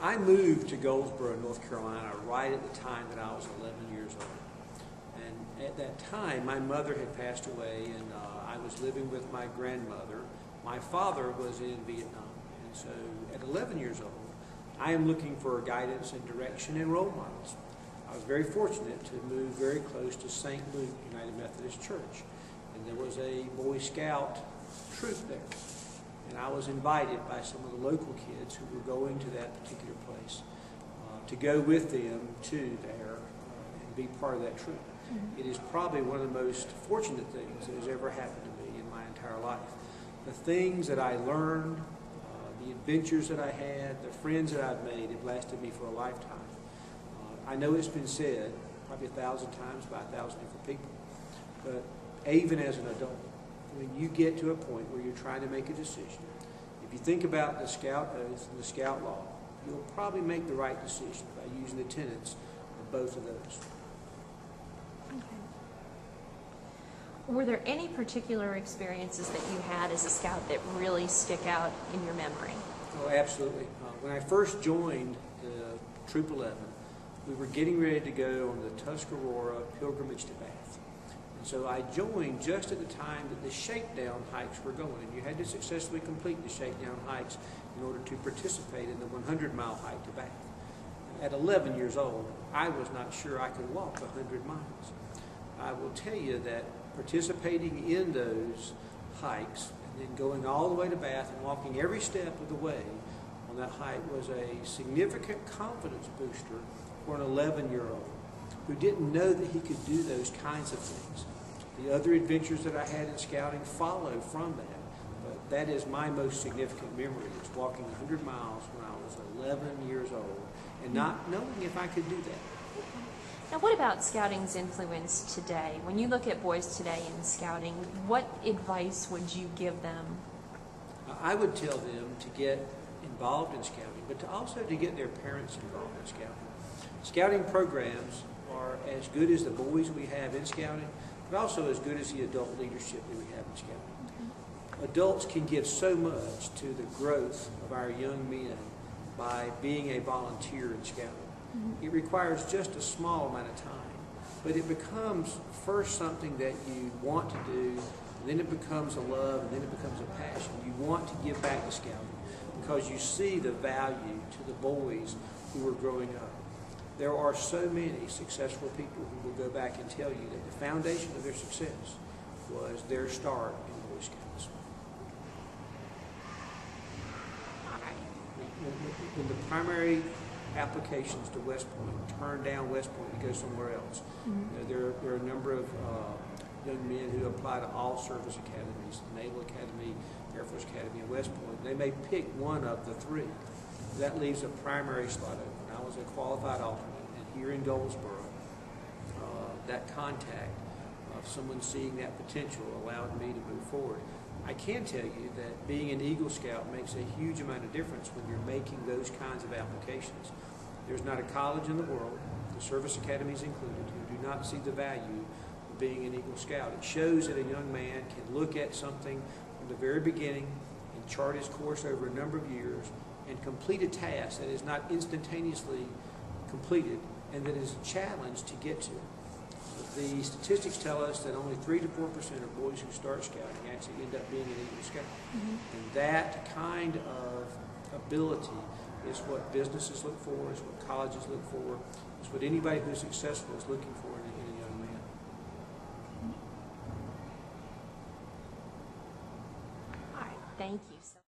I moved to Goldsboro, North Carolina, right at the time that I was 11 years old. And at that time, my mother had passed away, and I was living with my grandmother. My father was in Vietnam. And so at 11 years old, I am looking for guidance and direction and role models. I was very fortunate to move very close to St. Luke United Methodist Church. And there was a Boy Scout troop there. And I was invited by some of the local kids who were going to that particular place to go with them to there and be part of that troop. Mm-hmm. It is probably one of the most fortunate things that has ever happened to me in my entire life. The things that I learned, the adventures that I had, the friends that I've made have lasted me for a lifetime. I know it's been said probably 1,000 times by 1,000 different people, but even as an adult, when you get to a point where you're trying to make a decision, if you think about the Scout Oath and the Scout Law, you'll probably make the right decision by using the tenets of both of those. Okay. Were there any particular experiences that you had as a Scout that really stick out in your memory? Oh, absolutely. When I first joined the Troop 11, we were getting ready to go on the Tuscarora pilgrimage to Bath. And so I joined just at the time that the shakedown hikes were going. And you had to successfully complete the shakedown hikes in order to participate in the 100-mile hike to Bath. At 11 years old, I was not sure I could walk 100 miles. I will tell you that participating in those hikes and then going all the way to Bath and walking every step of the way on that hike was a significant confidence booster for an 11-year-old who didn't know that he could do those kinds of things. The other adventures that I had in scouting follow from that, but that is my most significant memory, is walking 100 miles when I was 11 years old and not knowing if I could do that. Now, what about scouting's influence today? When you look at boys today in scouting, what advice would you give them? I would tell them to get involved in scouting, but also to get their parents involved in scouting. Scouting programs are as good as the boys we have in scouting, but also as good as the adult leadership that we have in scouting. Mm-hmm. Adults can give so much to the growth of our young men by being a volunteer in scouting. Mm-hmm. It requires just a small amount of time, but it becomes first something that you want to do, and then it becomes a love, and then it becomes a passion. You want to give back to scouting because you see the value to the boys who are growing up. There are so many successful people who will go back and tell you that the foundation of their success was their start in Boy Scouts. When the primary applications to West Point turn down West Point to go somewhere else, mm-hmm. There are a number of young men who apply to all service academies, the Naval Academy, Air Force Academy, and West Point. They may pick one of the three. That leaves a primary slot open. I was a qualified alternate, and here in Goldsboro, that contact of someone seeing that potential allowed me to move forward. I can tell you that being an Eagle Scout makes a huge amount of difference when you're making those kinds of applications. There's not a college in the world, the service academies included, who do not see the value of being an Eagle Scout. It shows that a young man can look at something from the very beginning and chart his course over a number of years and complete a task that is not instantaneously completed and that is a challenge to get to. The statistics tell us that only 3 to 4% of boys who start scouting actually end up being an Eagle Scout. Mm-hmm. And that kind of ability is what businesses look for, is what colleges look for, is what anybody who's successful is looking for in a young man. All right, thank you so much.